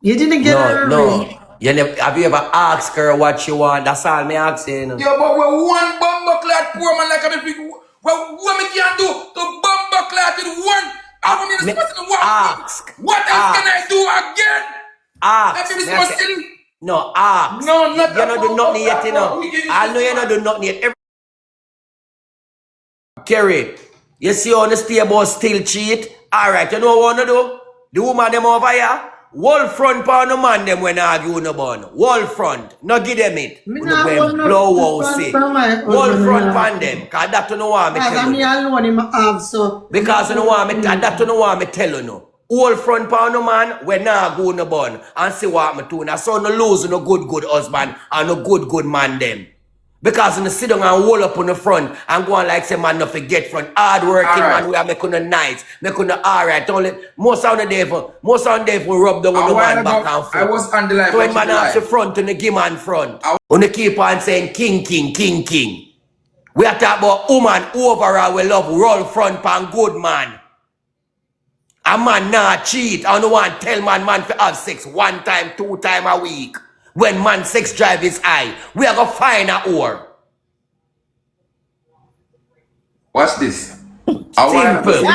You didn't get her No. You never, have you ever asked her what she want? That's all me asking. Yeah, but we're one bomber clad poor man like I'm a big. Well, what me can do to bomber clad with one? I don't need to spend the one. Ask. What else can I do again? Ask. Let me say, silly. No, ask. No, not you don't do nothing yet, you know. I know you don't do nothing yet. Kerry, you see how the stable still cheat? Alright, you know what I want to do? The woman them over here, wall front pa no man them when argue no bun. Wall front, no give them it. Me You nah know want no blow front house it. from my Wall husband, front nah. pan them, cause that you know want me Because tell me you. alone him have so. Because you know want me, that you know want me tell you no. Wall front pa no man, when nah go no bun and see what me do. Now so no lose no good husband and no good man them. Because when you sit down and hold up on the front and go on like say man no forget front. Hard working man we are making a nice, making a alright. Only most of the day for rub down on the man back and front. I was on the live. So when man has the front and the give man front. When you keep on saying king. We are talking about woman overall we love roll front pan good man. A man not cheat. I don't want to tell man to have sex 1 time, 2 times a week. When man sex drive is high, we are going to find a whore. Watch this. Simple.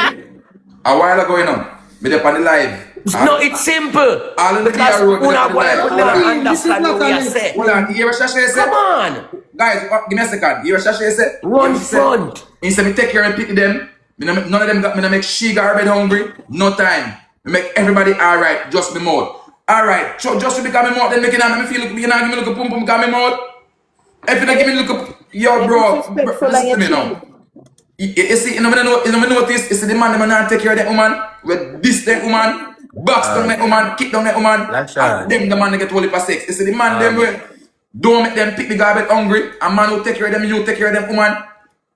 A while ago, you know, me up on the live. No, it's simple. All in the Because road, we not live. understand what we are saying. Hold on, you hear what Shay said? Come on. Guys, give me a second. You hear what Shay said? Run He said- front. He said, me take care and pick them. None of them got me to make she got her bed hungry. No time. Me make everybody alright, just me mouth. Alright, so just to become me mouth, then make it me feel you know, give me look a pum pum become me mouth. If you don't give me look up, yo bro, listen to me now. You see, you know notice, you see the man them not take care of that woman, with this that woman, box down that woman, kick down that woman, and them the man they get holy for sex. You see the man them will don't make them pick the garbage hungry, a man who take care of them, you take care of them woman.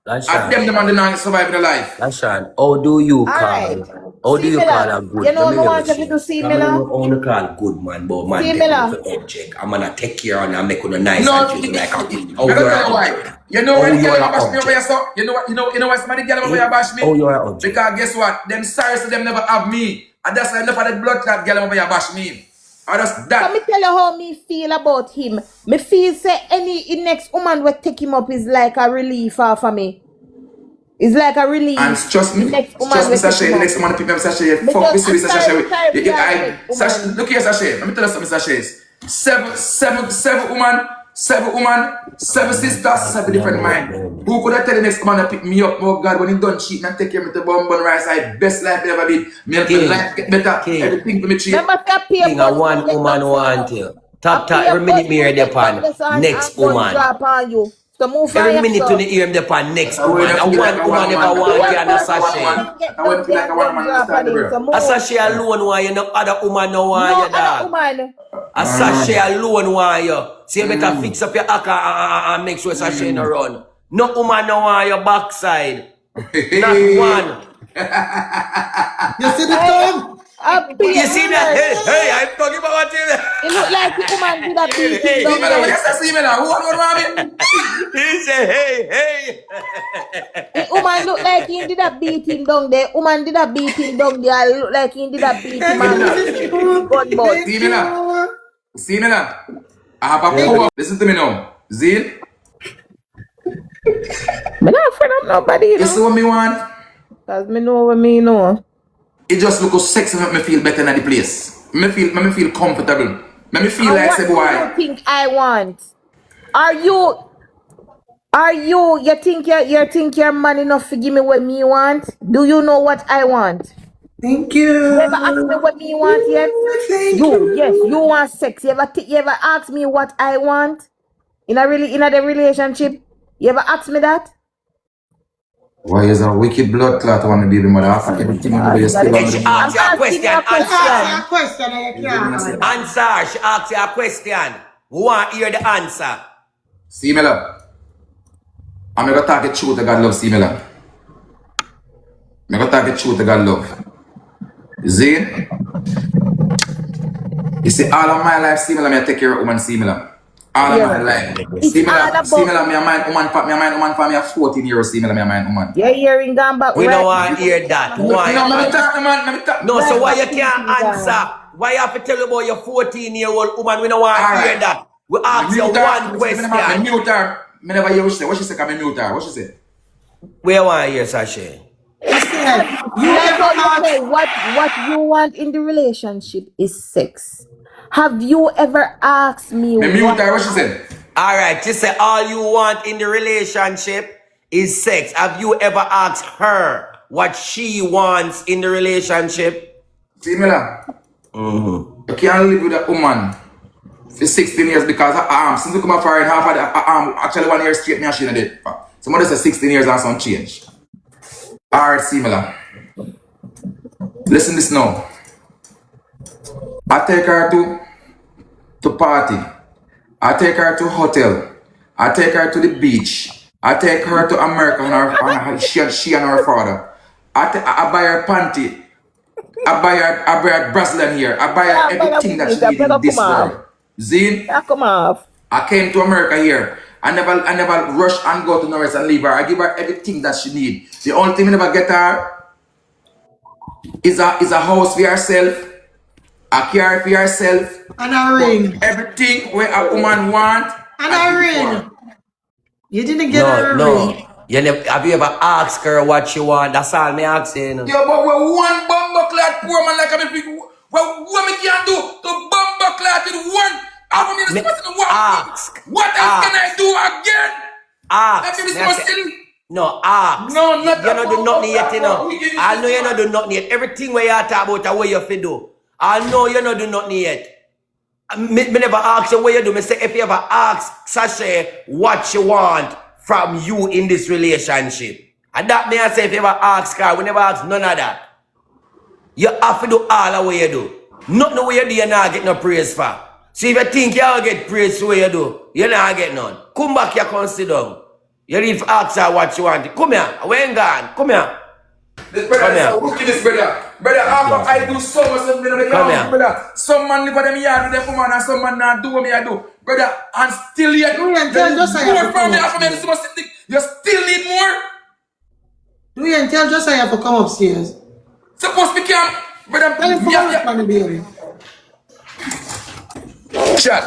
And them the man they not survive in their life. Lashan, how do you call? Alright. How do you Similar. call a good? You know Let me no hear one what to she do say. similar. I only call good man, but man Similar. take object. I'm gonna take care and I make it nice No, and treat it like a I'm gonna tell you why. You know when the girl bash me over here, so you know why somebody girl over here bash me? Oh, you're an object. Because guess what? Them sorry so them never have me. And that's why enough of that blood clot girl over here bash me. And that's Let that. me tell you how me feel about him. Me feel say any next woman will take him up is like a relief for me. It's like a relief. And trust me, The next woman trust me, will take Sashay, him the up. next woman to pick me up, Sashay. But Fuck me, I'm serious, sorry, Sashay. sorry, Sashay, look here, Sashay. Let me tell you something, Sashay. Seven woman, seven sisters, 7 different mind. Who could I tell the next woman to pick me up? Oh God, when he done cheating and take care of me to bum rice, I best life ever did. Me help my life get better. Everything for me cheat. Remember that pay Thing a one woman want you. Top every minute me hear the pan next woman. Drop on you. So move Every on minute yourself. to hear the pan next I woman. wouldn't A feel like one a woman one never woman. want you and a One sachet. woman. I wouldn't feel like a one woman understand the girl. A sachet alone want you, no other woman no want No you, dog. other woman. A sachet alone want you. So you better fix up your aka and make sure sachet no run. No woman no want your backside. Not one. You see the tongue? You see that? Hey, I'm talking about you. It look like the woman did a beating down See me now, what you there. say, see me now? Who want me? He said, hey. The woman look like he did a beating down there. Woman did a beating down there. Look like he did a beating man. Gun butt. See me now. See me now. I have a power. Listen to me now. Zin, Me not afraid of nobody, you you see know. what me want? Cause me know what me know. It just look sexy, make me feel better in the place. Make me feel comfortable. Make me feel And like what say do boy. you think I want? You think you're man enough to give me what me want? Do you know what I want? Thank You you. ever ask me what me want yet? Thank Yes, you want sex. You ever ask me what I want? In a the relationship? You ever ask me that? Why is a wicked blood clot want to be the mother? After everything you do, you still And she want asked you a asking you a question. Ask Answer. you a question and you can't answer. Answer. She asked you a question. We want to hear the answer. See me love. I'm gonna talk the truth to God love, see me love. I'm gonna talk the truth to God love. Zin, you see all of my life, see me love, me take care of woman, see me love. All of my life. It's See me all love, about- see me love, me a mind woman for me a 14 years, see me love, me a mind woman. Your hearing gone back. We right? don't want to hear that. We want No, let me to talk, man, let me talk. No, so why you Right, can't thinking answer? why you have to tell you about your 14-year-old woman? We don't want to Alright. hear that. We ask you one question. Me mute her. Me never hear what she say. What she say? Can me mute her? What she say? Where want to hear, Sashay? He said, you Like ever how you ask? say, what you want in the relationship is sex. Have you ever asked me Me mute what? her. What she said? All right, you say all you want in the relationship is sex. Have you ever asked her what she wants in the relationship? See me lah. You can't live with a woman for 16 years because since we come up foreign, half of the actually 1 year straight me and she not dead. Somebody say 16 years and some change. Alright, similar. Listen this now. I take her to party. I take her to hotel. I take her to the beach. I take her to America and she and her father. I buy her panty. I buy her Brazilian hair. I buy her everything that she needs in this world. Zine, Come off. I came to America here. I never rush and go to Norris and leave her. I give her everything that she needs. The only thing I never get her is a house for herself, a car for herself, And a ring. everything where a woman want. And I a give it to ring. her. You didn't get her a ring. You never, have you ever asked her what she want? That's all me asking. Yo, but we one bumper clad poor man like I'm a what me can do to bumper clad with one. I don't need Me this person to walk. ask. What else can I do again? Ask. Let me Me be I so say- silly. No, ask. No, not you don't do nothing yet, you know. We give you I know you this don't do nothing yet. Everything where you talk about is what you fi do. I know you don't do nothing yet. Me never ask you what you do. Me say if you ever ask Sashay what she want from you in this relationship. And that me I say if you ever ask her, we never ask none of that. You have to do all of what you do. Nothing what you do, you not get no praise for. So if you think you'll get praise for what you do, you not get none. Come back here, come sit down. You need to ask her what you want. Come here. We ain't gone. Come here. This brother Come is here. a rookie, this brother. Brother, after I do so much stuff in the Come yard, here. brother. Some man live for them yard with them woman and some man not do what me I do. Brother, and still yet. Do you tell Josiah more to from come me, up after me, here? so much thing. You still need more? Do you tell Josiah to come upstairs? Supposed to be camp. Brother, Tell him to come yeah. on the baby. Chat.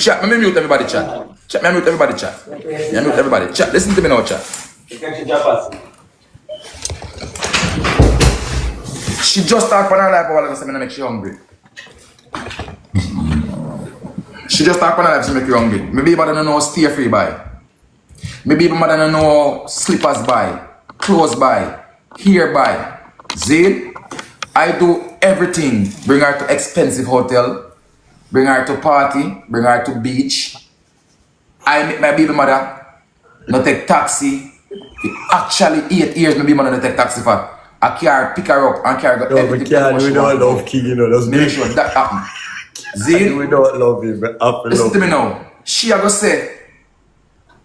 Chat. Let me mute everybody, chat. Chat. Let me mute everybody, chat. Let me mute everybody. Chat. Listen to me now, chat. She just talked about her life while I said, make she hungry. She just talked about her life to make you hungry. Maybe you don't know stay free buy. Maybe you don't know slippers buy, clothes buy, hair buy. Zane, I do everything. Bring her to expensive hotel. Bring her to party. Bring her to beach. I make my baby mother not take taxi. Actually 8 years my baby mother not take taxi for. I can't pick her up and carry her. No, we can't. We don't love King, you know. That's Make me. sure that happen. Zane, We don't love him, but I feel listen love to me him. now. She a go say,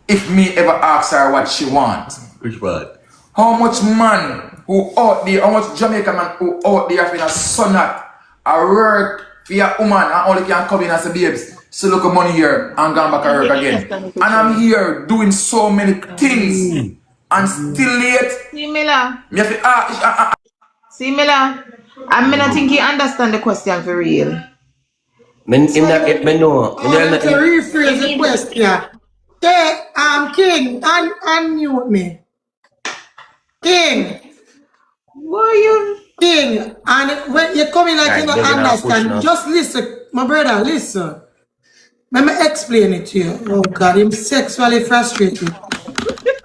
if me ever ask her what she want, Which one? how much man who out there, how much Jamaican man who out there having a son at a work for a woman and only can come in and say, babes, so look at money here and gone back to work again. And I'm here doing so many things and still late. See, Miller. Me have to, See, Miller. I mean, I think you understand the question for real. Me know. Oh, let me rephrase the question. Say, King, unmute me. King, Why you? King, and when you come in like Right, you don't they're gonna push understand, now. just listen, my brother, listen. Let me explain it to you. Oh God, I'm sexually frustrated.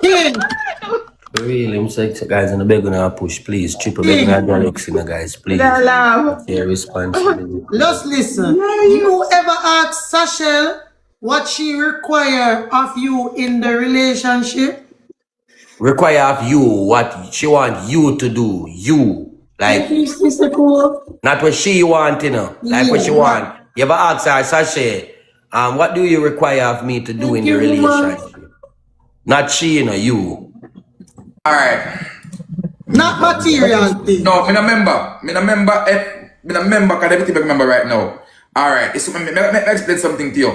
King, Really, I'm saying, guys, in the beg gonna push, please. Triple beg gonna dialogues in the guys, please. The love. Your responsibility. just listen. You ever ask Sashel what she require of you in the relationship? Require of you what she want you to do. You. Like, Please, Mr. Cool. not what she want, you know. Like what she Yeah. want. You ever ask her, Sashay, what do you require of me to do in the you, woman. relationship? Not she, you know, you. alright. Not material thing. No, me no member. Me no member cause everything I remember right now. Alright, it's me explain something to you.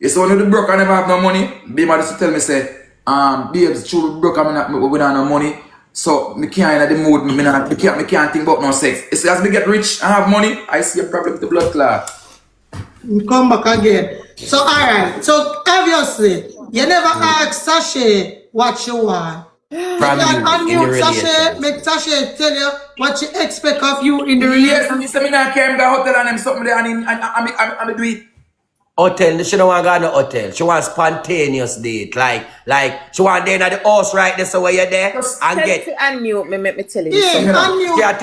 It's one of the broke I never have no money. Be mother to tell me say, babes, true broke we don't have no money. So me can't in the mood, me can't think about no sex. It's as me get rich and have money, I see a problem with the blood clot. You come back again. So alright. So obviously, you never ask Sashay what she want. From You you can in the unmute Sashay, relationship. make Sashay tell you what she expect of you in the Yes, relationship. me say me not care, me got hotel and them something there and I do it. Hotel, she don't want to go no hotel. She want spontaneous date. Like she want there in the house right there, so where you're there and Tell get. to unmute me, make me tell you Yeah, something. unmute. She'll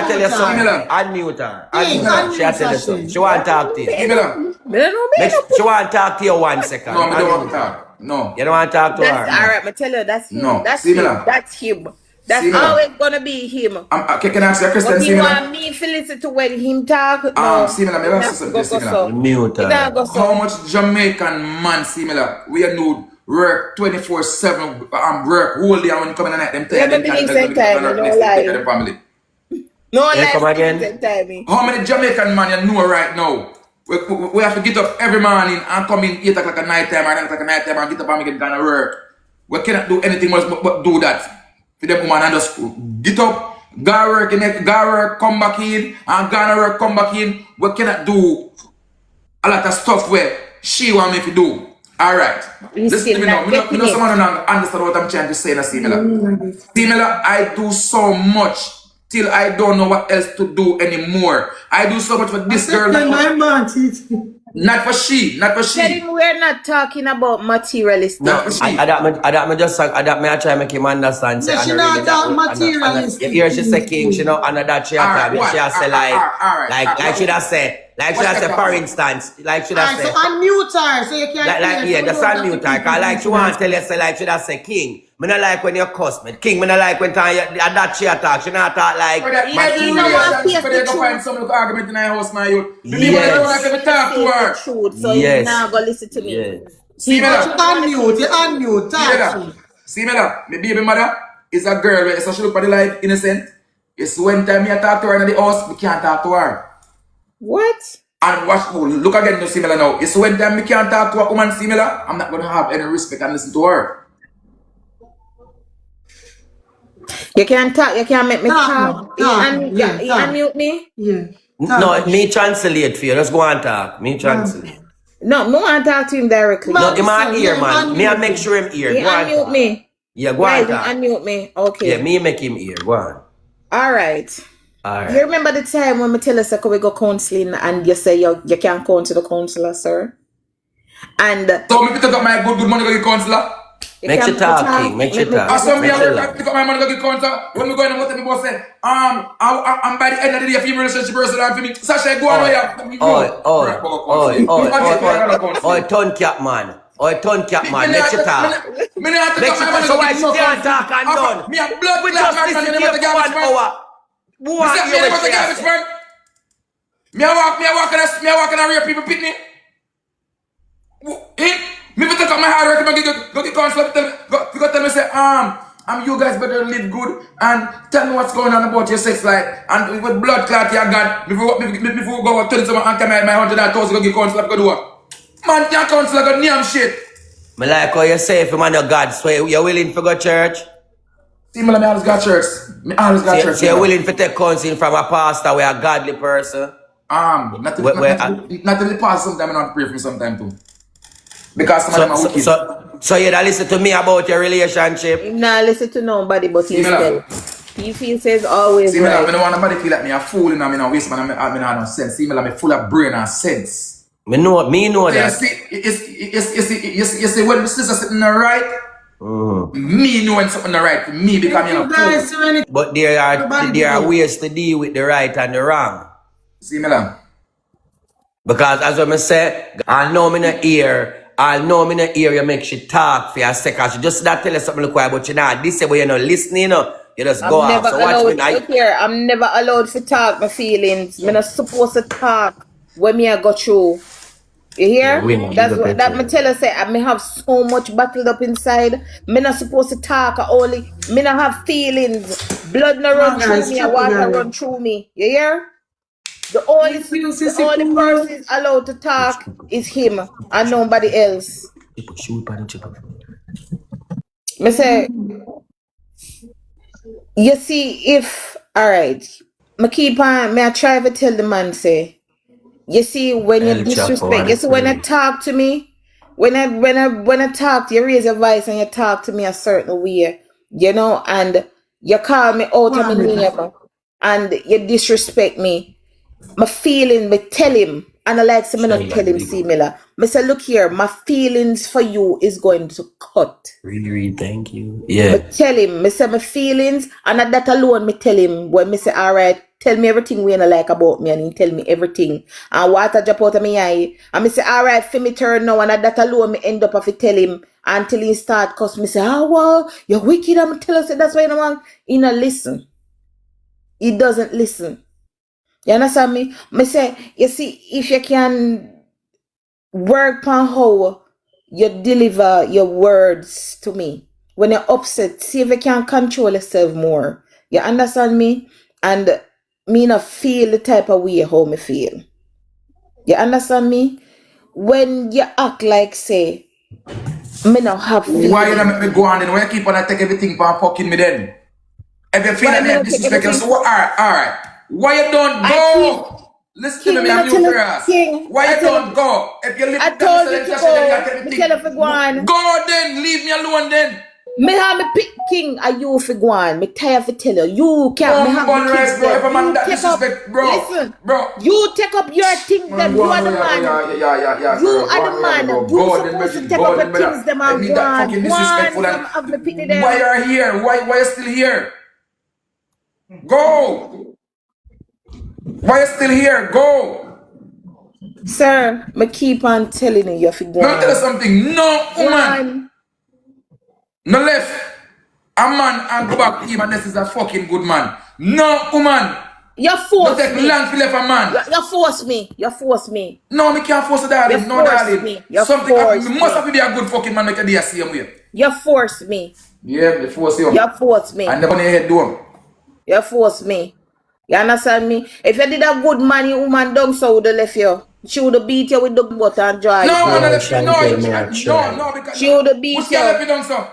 tell you something. Similar. Unmute her. Yeah, Unmute her. She'll unmute tell you Sashay. something. She want to talk to you. Give me that. Me don't know, me no She want to talk to you 1 second. No, I don't want Unmute to her. talk. No. You don't want to talk to That's her. alright, me tell you, that's him. No, That's similar. him. That's him. That's Similar. always gonna be him. Can I ask you a question, But he similar? want me to listen to when him talk. No. Similar, me ask you something, Go similar. so. Mute He her. not go How so. much Jamaican man similar? We are nude work 24/7 work whole day and when you come in the night them tell Yeah, them but can't the tell them same time, to no next day lie. take care of their family. No Yeah, come life again. at time. How many Jamaican man you know right now? We have to get up every morning and come in 8 o'clock at night time or 9 o'clock at night time and get up and get kind of work. We cannot do anything else but do that. For them woman and just get up, go work, come back in, and go work, come back in. We cannot do a lot of stuff where she want me to do. Alright. Listen to me now. Me know someone don't understand what I'm trying to say in a similar. Similar, I do so much till I don't know what else to do anymore. I do so much for this girl. Not for she. Tell him we're not talking about materialistic. No, for she. I try to make him understand. Say, Yeah, she and not really talk that- and- materialistic. and- Here she say king, she know, and that she Alright, she what? say like should I say, What's say the for point? instance, like should I Alright, say. so unmute her so you can Yeah, just unmute her. Cause like she want to tell you, say, like, should I say, King? Me not like when you cuss me. King, me not like when that she talk. She not talk like For that you know what? material, for they go find some little argument in our house, my youth. The people Yes. don't want to talk to her. Truth, so Yes. you now go listen to me. Yes. See me now. Unmute, talk. See me now. My baby mother is a girl where so she look for the life innocent. It's when time me I talk to her in the house, we can't talk to her. What? And watch, look again, no similar now. It's when time me can't talk to a woman similar, I'm not gonna have any respect and listen to her. You can't talk, you can't make me Talk, talk. talk, yeah, You talk. unmute me? Yeah. No, me translate for you. Just go and talk. Me translate. No, no one talk to him directly. Ma- No, him and Listen, ear, yeah, man. Me I unmute make me. sure him ear. He Go and unmute talk. me. Yeah, go Right, and he talk. unmute me. Okay. Yeah, me make him ear. Go on. All right. Alright. You remember the time when me tell us that we go counseling and you say you can't come to the counselor, sir? And So me pick up my good money go get counselor. Make you talk, King. Make you talk. As some me Make you I laugh. pick up my money go get counselor. When we go in the motel, me boss say, I'm by the end of the day, if you relationship person and for me, Sasha, go on where Oi, ton cap man. Oi, ton cap man. Make you talk. Make you talk. So why she can't talk and done? Me a blood We clot, just man, listen you to you never for 1 garbage, man. hour. Who Me want say, you me with never she garbage, say? man. Me a walk and rape people pitney. Me be take up my hard work, me go get counselor, tell me say, you guys better live good and tell me what's going on about your sex life. And with blood clot you got, before go tell someone and come out my 100,000 go get counselor, go do what? Man can't counselor, go damn shit. Me like how you say if you man your God, so you're willing to go church? See, me always got church. Me always got church. So you're willing to take counsel from a pastor where a godly person? Not to the past sometimes I don't pray for me sometime too. Because some of them are wicked. So you don't listen to me about your relationship? him not listen to nobody but See me now. himself. He feels says always See me now, right. I don't want nobody feel like me a fool and I'm in a waste man, I'm in no sense. See me like me full of brain and sense. Me know You that. see, when the sister sitting there right, me knowing something right for me becoming a fool. But there are ways to deal with the right and the wrong. See me now. Because as I say, I know me in the ear. I know me in the ear you make she talk for a second. She just not tell you something look quiet, but you know, this is where you're not listening, you know. You just go off. So watch me. I'm never allowed to talk my feelings. I'm not supposed to talk when me I go through. You hear? That's what that me tell her say. I may have so much bottled up inside. Me not supposed to talk. Only me not have feelings. Blood not run through me. Water run through me. You hear? The only person allowed to talk is him and nobody else. Me say, You see, if alright, me I try to tell the man say, you see when you El Chapo disrespect, you and see when you talk to me, when I talk to you, raise your voice and you talk to me a certain way, you know, and you call me out of my name and you disrespect me. My feeling, me tell him, and I like some not tell him similar. Me say, look here, my feelings for you is going to cut. Really, thank you. Me Yeah. tell him, me say my feelings, and at that alone, me tell him when me say, all right, tell me everything we like about me, and he tell me everything. And what I drop out of my eye, and me say, all right, for me turn now, and at that alone, me end up have to tell him until he start, cause me say, oh well, you're wicked. I'm tell us that's why you don't want. He not listen. He doesn't listen. You understand me? Me say, you see, if you can work on how you deliver your words to me when you're upset, see if you can control yourself more. You understand me? And me not feel the type of way how me feel. You understand me? When you act like say, me not have feelings. Why you not make me go on then? Why you keep on take everything for fucking me then? If you feel Why that me me not take disrespect you, everything? so alright. Why you don't go? Listen to me, I'm King, new grass. King, Why I you tell don't you- go? If you live I told you to go. Me tell you to go on. Go then, leave me alone then. Me have me pick King and you for go on. Me tired to tell you. You can't me have Bun the kids rice, bro. there. If a man You that take up. disrespect, bro. Listen, Bro. you take up your things them. You are the man. Yeah. You are the man. You supposed to take up your things them I and need go that on. fucking Go disrespectful on. and Have me pick them. why are you here? Why you still here? Go. Why you still here? Go. Sir, me keep on telling you, you have to go Let me tell you on. something. No Go woman. on. No left. A man and go back to him and this is a fucking good man. No woman. You No force take me. long to left a man. You force me. You force me. No, me can't force a darling. You No, force darling. me. You Something force me must me. have to be a good fucking man make a day the same way. You force me. Yeah, me force you. You force me. And the money head do him. You force me. You understand me? If you did a good man, your woman down so would have left you. She would have beat you with the butter and dry. No, man, No, left you. No, Shantel, no, because She would have beat which girl left you. you down, so?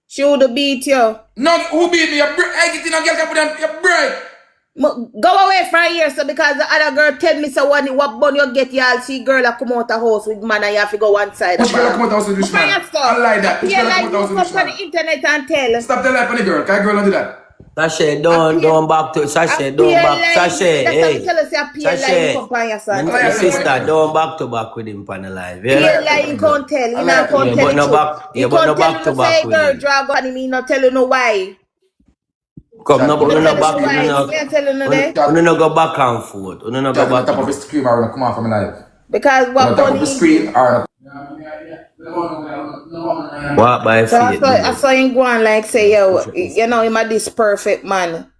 She would have beat you. No, who beat me? I get in a girl can put them. You break. Go away from here, so because the other girl tell me so what bun you get, y'all see girl that come out the house with man and you have to go one side. Which girl come out the house with which man? I like that. Which Yeah, girl like come out the you house with come which on man? the internet and tell. Stop telling on the girl. Can girl not do that? Sashay, don't back to Sashay, don't back. Sashay, hey. Sashay, my sister, don't back to back with him on the live. Yeah, Yeah, like you can't tell. You not can't yeah, tell but the no truth. back. Yeah, You but no can't tell back you to no back say with girl him. drag on and me not tell you no why. Come, no, Me no tell you back, no why. Me not tell you no day. no go back and forth. No go Top back. of the screen or come off from my life. Because On what the top of the bunny. screen or Walk by So faith. I saw him go on like say, yo, you know, him a this perfect man.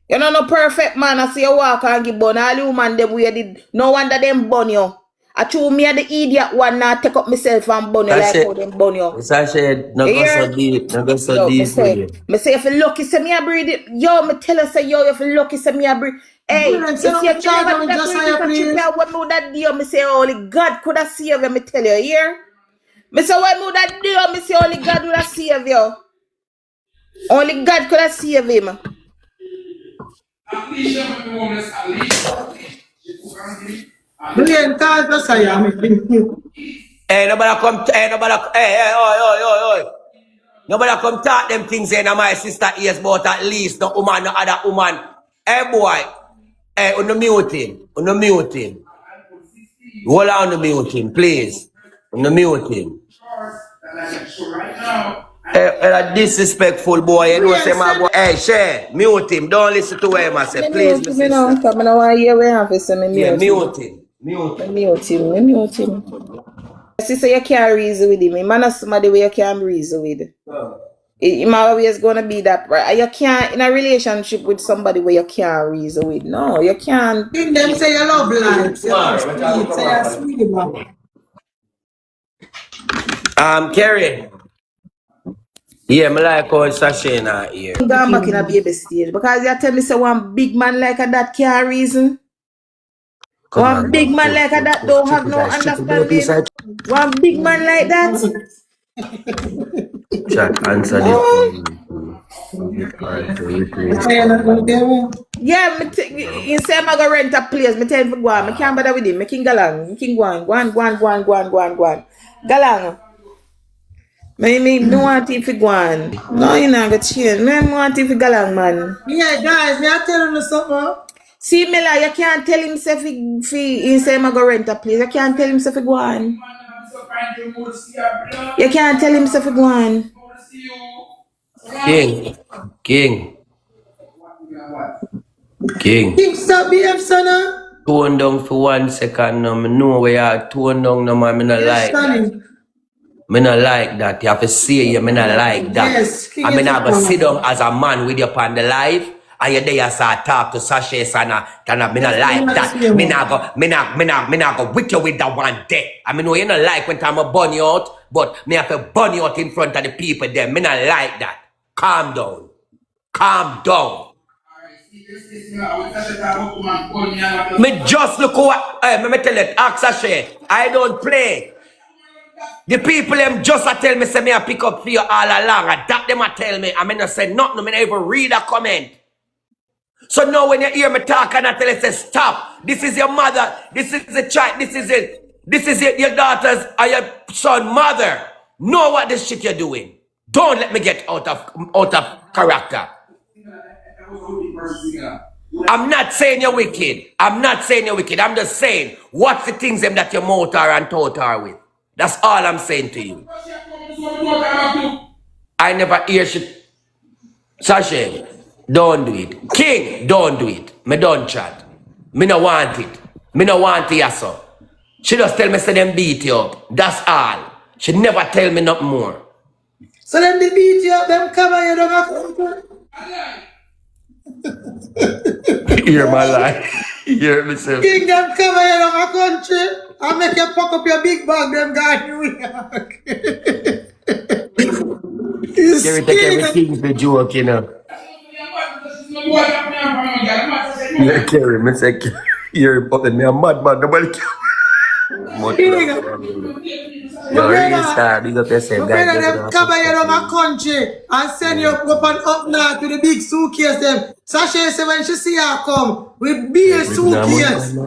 You know, no perfect man. I see you walk and give bun. All you man, them we did. No wonder them bun you. I chew me the idiot one now take up myself and bun you like how them bun you. Sashay, no go so deep, no go so Yo, deep with you. me say if you lucky, say me a breed it. Yo, me tell her say yo, if you lucky, say me a breed. Hey, Brilliant. you Say no, see, me charge never me that just breed hire, is a please. trip here. When me that deal, me say only God could have saved you. Me tell you here. Me say when me that deal, me say only God would have saved you. Only God could have saved him. Brilliant, cause just I am. Hey, nobody come, oi. Nobody come talk them things in my sister ears, but at least no woman, no other woman. Hey boy, hey, on the muting. Hold on the muting, please. On the muting. Hey, that disrespectful boy, you know, say my boy. Hey, Shay, mute him. Don't listen to him, I say, please, my Me know, sister. because I know why you have to say me Yeah, mute him. mute him. Me mute him. Sister, you can't reason with him. Man, is somebody where you can't reason with. It always gonna be that, right? You can't in a relationship with somebody where you can't reason with. No, you can't. In them say you love life. Say you sweet. Say you sweet, man. Kerry. Yeah, me like how Sashay in her ear. Gone back in a baby stage because you tell me say one big man like that can't reason. One big man like that don't have no understanding. One big man like that. Chat, answer this. Yeah, you say I'm gonna rent a place. Me tell him to go on. Me can't bother with him. Me can galang. Me can go on. Go on. Galang. Me want him to go on. No, you not gonna change. Me want him to galang, man. Yeah, guys, me I tell you something. See, Mila, you can't tell him say he say I'm gonna rent a place. You can't tell him say go on. You can't tell him say go on. King. King, stop being son. Tone down for 1 second now. Me know where you tone down now, man. Me not like that. Me not like that. You have to say you, me not like that. Yes, King I mean, is I go a sit down as a man with you upon the live. And you there start talk to Sashay Sana. Me not like that. Me not go with you with that one day. I mean, you not like when I'm a burn you out, but me have to burn you out in front of the people there. Me not like that. Calm down. Calm down. Me just look what, me tell you, ask Sashay, I don't play. The people them just a tell me, say me a pick up for you all along. And that them a tell me, I mean not say nothing, I mean even read a comment. So now when you hear me talk and I tell you, say stop. This is your mother, this is the child, this is it. This is it, your daughter's or your son mother. Know what this shit you're doing. Don't let me get out of character. I'm not saying you're wicked. I'm not saying you're wicked. I'm just saying, what's the things them that your mouth are and thought are with? That's all I'm saying to you. I never hear shit. Sashay, don't do it. King, don't do it. Me don't chat. Me no want it. Me no want it, so. She just tell me say them beat you up. That's all. She never tell me nothing more. So then they beat you up, them cover you down. Hear my life. Hear myself. King, them cover you down a country. I make you pack up your big bag, them guy New York. Carry take everything for joke, you know. Yeah, Carry, me say, you're but me a madman, nobody care. Yo, real star, big up yourself, guys. Them cover you down a country and send you up and up now to the big suitcase them. Sasha say when she see her come with big suitcase.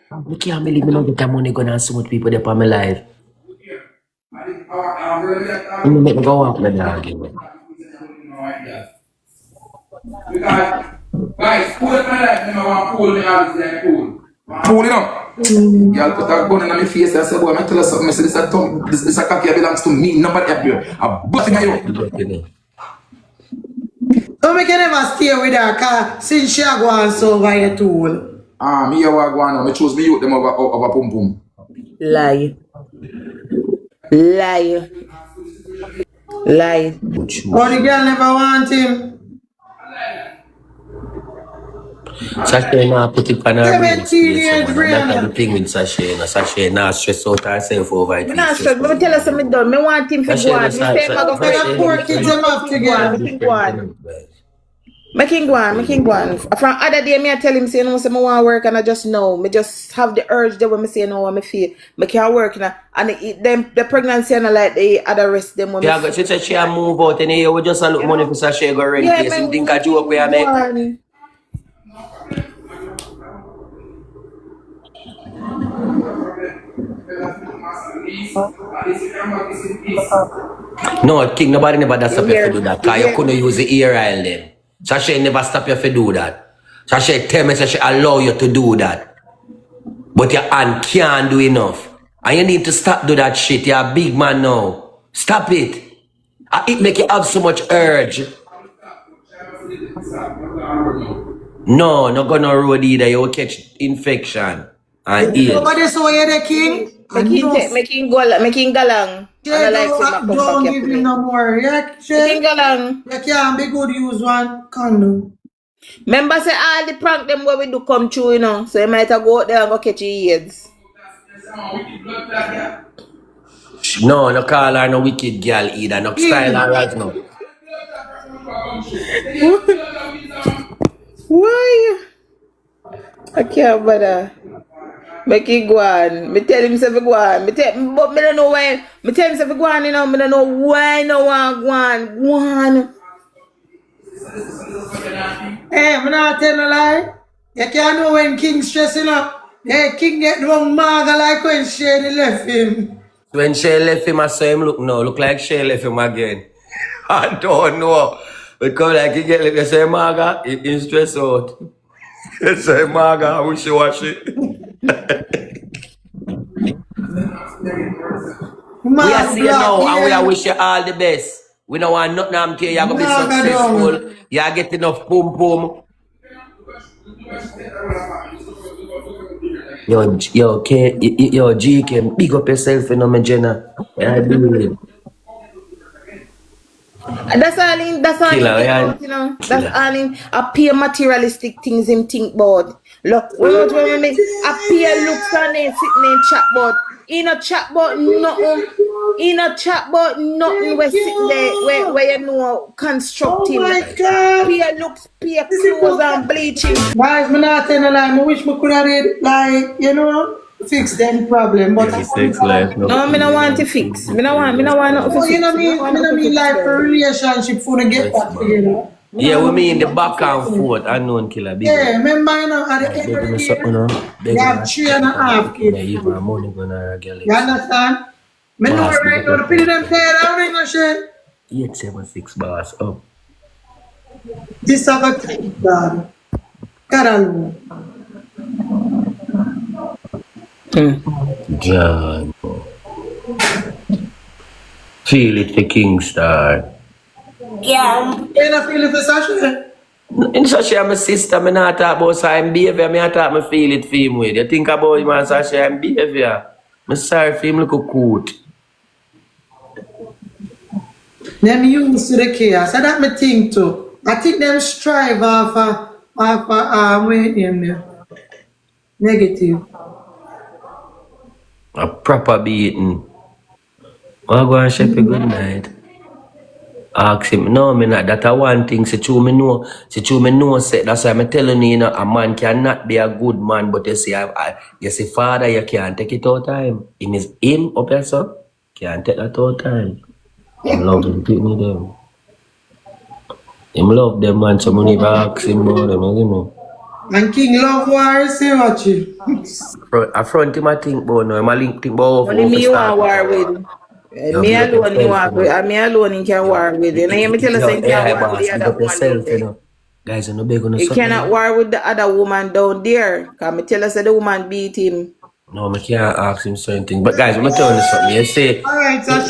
I can't believe me not get that money going on so much people there on my life. I'm make me go out with that again. Guys, pull up my life, I want to pull me out of there, pull. Pull it up. Y'all put that gun in my face and say, boy, I'm tell you something. I say, this a cocky belongs to me. Nobody up here. I'm busting you. So we can never stay with her car since she go on so by your tool. Me a walk one. I choose me youth them over pum pum. Lie. But the girl never want him. Sashay now put it on her teenage brain. That's the thing with Sashay. Sashay now stress out herself over it. Me not stress, but me tell you something done. Me want him to go on. Me say me go Them poor kids them have to get. Me can go on. From other day, me I tell him say no, say me want work and I just know. Me just have the urge there when me say no, what me feel. Me can't work now. And the pregnancy and like the other rest them when yeah, she said she a move out and you just a look money for Sashay go rent place. You think a joke where I make? No, King, nobody never does stop you to do that. Because you couldn't use the ear oil them. Sashay never stop you to do that. Sashay tell me Sashay allow you to do that. But your hand can't do enough. And you need to stop do that shit. You're a big man now. Stop it. It make you have so much urge. No, not gonna road either. You will catch infection. And eat. Nobody saw you the King. Making galang. Don't give him no more. Making galang. You can't be good use one condom. Remember say all the prank them where we do come true, you know. So you might have go out there and go catch your AIDS. No, no call her no wicked girl either. No style her right now. Why? I can't bother. Make it go on. Me tell him say go on. But me don't know why. Me tell him say go on, you know. Me don't know why no one go on. Hey, I'm not telling a lie. You can't know when King stressing up. Hey, King get wrong maga like when Shay left him. When Shay left him, I saw him look now. Look like Shay left him again. I don't know. Because like he get like you say Maga, he stress out. You say Maga, I wish you watch it. We are see you now and we are wish you all the best. We don't want nothing I'm care. You're gonna be successful. You're getting enough pum pum. Yo, GK, big up yourself, you know, my Jenna. I believe. That's all him think about, you know. That's all him appear materialistic things him think about. Look, when appear looks on him sitting in chat board. In a chat board nothing. In a chat board nothing where sit there where you know constructive. Oh my God. Appear looks, appear clothes and bleaching. Guys, I'm not telling a lie. I wish I could have did, like, you know, fix them problem. But Yeah, fix life. No, I don't want to fix. I don't want nothing to oh, fix. you know me, I mean like for relationship for to get back together. Yeah, we mean the back and forth, unknown killer. Big Yeah, remember, you know, at the end of the year, you have 3.5 kids. Yeah, money gonna get You understand? Me know right now, the pity them paid out in the shit. 876 bars up. This is a take, God. God alone. John. Feel it for Kingstar. Yeah. You know, feel it for Sasha? In Sasha, my sister, I not talk about his behavior, I talk I feel it for him with. You think about him and Sasha and behavior. I'm sorry for him look cute. Them used to the chaos. So that me think too. I think them strive off negative. A proper beating. I'll go and shake a good night. Ask him, no, me not. That's one thing. Say true, me know. Say, that's why I'm telling you, you know, a man cannot be a good man, but you see, father, you can't take it all time. Him is him up here, so can't take that all time. Him love them, people them. Him love them, man, so money ask him about them, you know. And King love war, say what you. I front him, I think, but no, I'm a link think about. Only me you want war with. Me alone you want with. Me alone you can war with. You know, you me tell us you can't war with the other woman down there. Guys, no big on the You cannot war with the other woman down there. Because me tell us that the woman beat him. No, I can't ask him certain things. But guys, I'm going to tell you something. You say,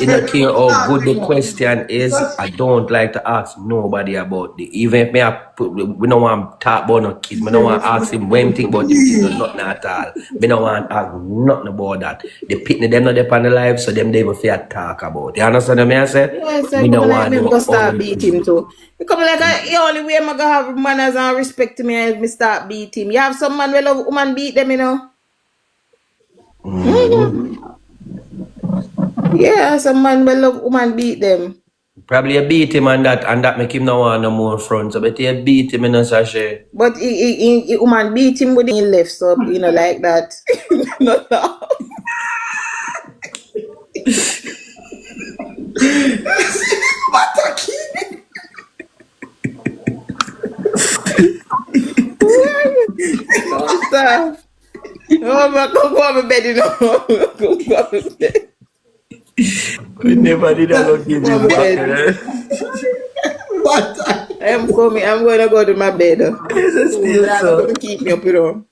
in a king, how good the question is, I don't like to ask nobody about it. Even if we don't want to talk about no kids, we don't want to ask him when think about them kids, nothing at all. We don't want to ask nothing about that. The pitney, them not there on the live, so them they even fear talk about it. You understand what I say? Yes, we don't want to start beat him too. Because like the only way I'm going to have manners and respect to me is me start beat him. You have some man who love woman beat them, you know. Yeah, some man will love woman beat them. Probably you beat him and that make him no want no more front. So but you beat him in a sachet. But he woman beat him with his left, so you know like that. Not that. What a kid! Stop. Oh, my, go on my bed, you know. Go on my bed. We never did that give you back. What? I'm coming. I'm going to go to my bed. It's still I'm so. going to keep me up, you know.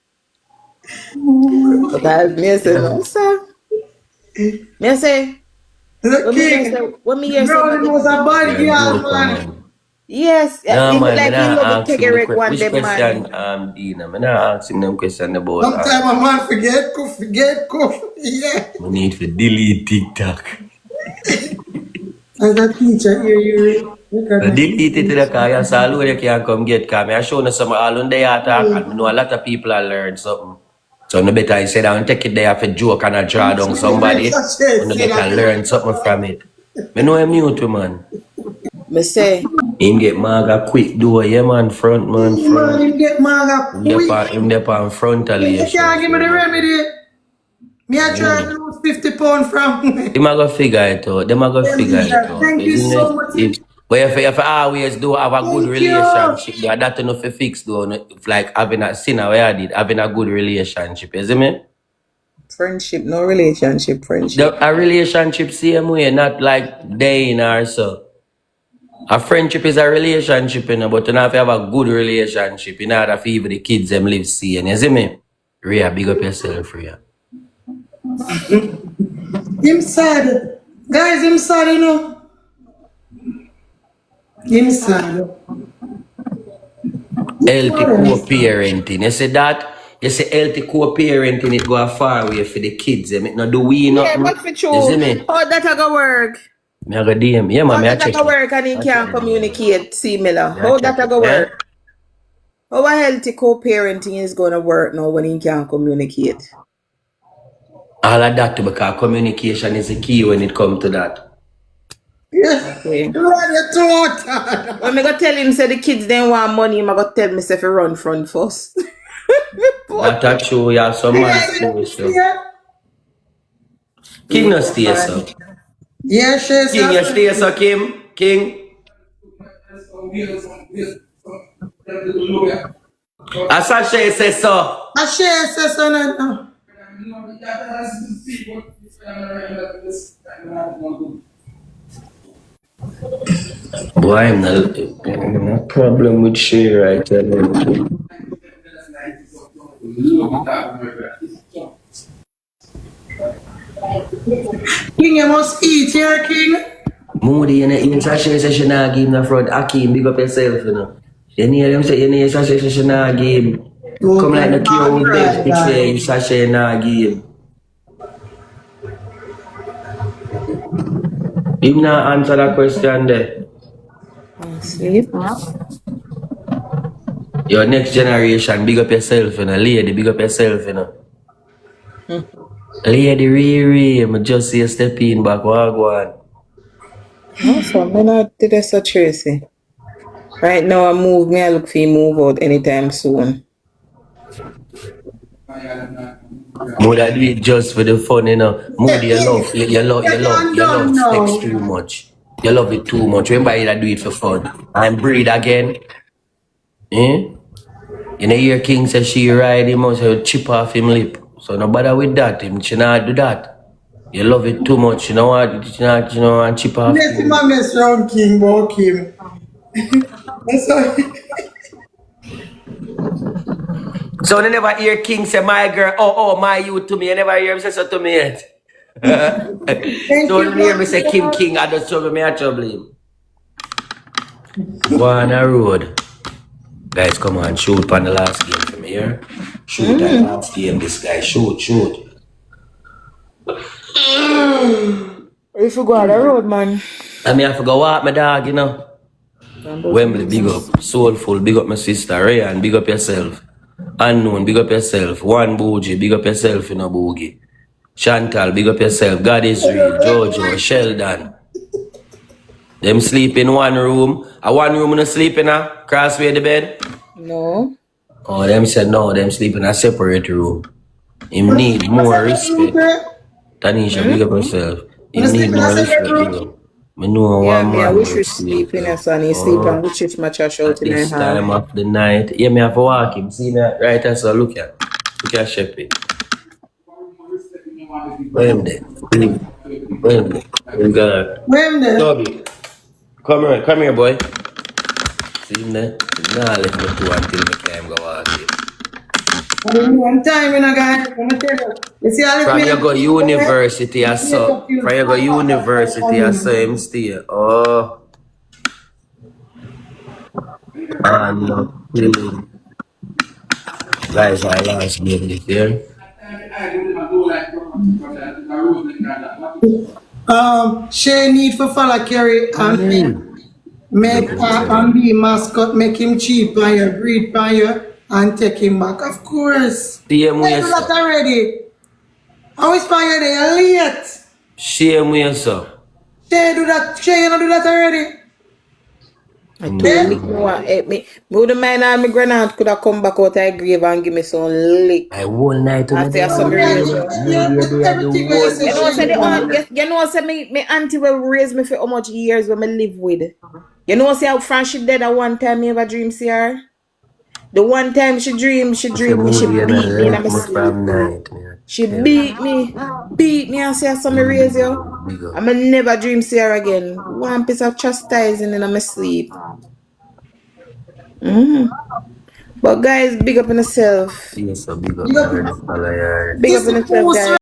Because me say, no, sir. Me say, when me hear somebody was a bad girl, man. Yes, no, man, like you love to take a rec one which day, question, man. Dean, I'm not asking them question about. Sometimes a man forget, yeah. We need to delete TikTok. As a teacher, you delete it to the car, and so you can come get car. I show you some all on there talk, and I know a lot of people have learned something. So no better I sit down and take it there for joke and I draw down somebody, and no better learn something from it. I know I'm new to man. Me say him get maga quick door, yeah man, front man, front. Him get maga quick. Him dep on frontal. You can't give me the remedy. Me I try to lose 50 pounds from him a go figure it out. Them a go figure it out. Thank you so much. But if you always do have a good Thank you. relationship, though, that enough to fix though. If like having a sinner where I did, having a good relationship, you see me? Friendship, no relationship, friendship. A relationship same way, not like dating or so. A friendship is a relationship, you know, but you know, if you have a good relationship, in order for even the kids them live seeing, you see me? Rhea, big up yourself, Rhea. Him sad. Guys, him sad, you know. Him sad. Healthy co-parenting. You see that? You see healthy co-parenting, it go a far way for the kids. It not do we Yeah, nothing. but for You see true. me? How that a go work? Me a go DM. Yeah, man, How me a that a check go it. work and he can't communicate, see Miller? How that a check go it, work? How a healthy co-parenting is gonna work now when he can't communicate? All of that because communication is the key when it comes to that. Yeah. Okay. Run your throat. When me go tell him say the kids then want money, I go tell me say fi run front first. That's true, you have some man still. So. King no stay so. Yeah, Shay. King, you stay so, Kim? King? As Shay says so. I Shay says so now. Boy, I'm not a problem with Shay right now. King, you must eat here, King. Moody, you know, even Sasha says she not give him the front. Akeem, big up yourself, you know. You hear them say, you know, Sasha says she not give him. Come like the king with death, betray you, Sasha not give him. Him not answer that question there. Sleep. Your next generation, big up yourself, you know. Lady, big up yourself, you know. Lady Riri, I'm just see you step in back, wagwan. No, so I'm not did that so Tracy. Right now I look for you move out anytime soon. Moody do it just for the fun, you know. Moody, you love sex too much. You love it too much. Remember you do it for fun. And breed again. Eh? You know, your king says she ride him out, so chip off him lip. So no bother with that. She not do that. You love it too much. You know what? You know, and chip off. Let him a mess round King, but King. That's all. So you never hear King say, my girl, oh, my you to me. You never hear him say so to me yet. So you hear me say King, I just trouble me, I trouble him. Go on the road. Guys, come on, shoot on the last game from here. Shoot that last game, this guy. Shoot. If you go on the road, man. I mean, I forgot walk my dog, you know. Wembley, big up. Soulful, big up my sister. Rayan, big up yourself. Unknown, big up yourself. One Bougie, big up yourself, you know, Boogie. Chantal, big up yourself. God is real. Jojo, Sheldon. Them sleep in one room. A one room in a sleep in a crossway the bed. No. Oh, them said no, them sleep in a separate room. Him need more respect. Tanisha, big up yourself. Him need more respect, you know. I know one Yeah, man we should sleep in a son. He sleep and we shift my trash out in this my time hand. of the night. Yeah, me have to walk him. See that right there, so look at Sheppy. Where am there? Where am there? Oh God. When the Toby. Come here, boy. See him there? Nah, let me do until me can go walk him. one time, you know, guys, I'm gonna tell you. You see, I From you go university, I saw. From you go university, I saw him stay. Oh. And killing. Guys, I lost game this year. Shay need for follow Kerry and make and be mascot, make him cheap on you, breed on you, and take him back. Of course. Shame They do that already. How is you there? You're late. Shame with you, sir. Shay do that. Shay, you don't do that already. I told lick me want help me. Me wouldn't mind all my grandaunt could have come back out of the grave and give me some lick. I whole night I on say I saw me Yeah, raise me. everything where you say You know, say she the want. you know, say me auntie will raise me for how much years when me live with. You know, say how Fran she dead at one time me ever dream see her. The one time she dream me, she beat me in my sleep. She beat me and say I saw me raise you. I never dream see her again. One piece of chastising in my sleep. But guys, big up on yourself. Yes, so big up You my got already follow your Big up it's on the yourself, post guys.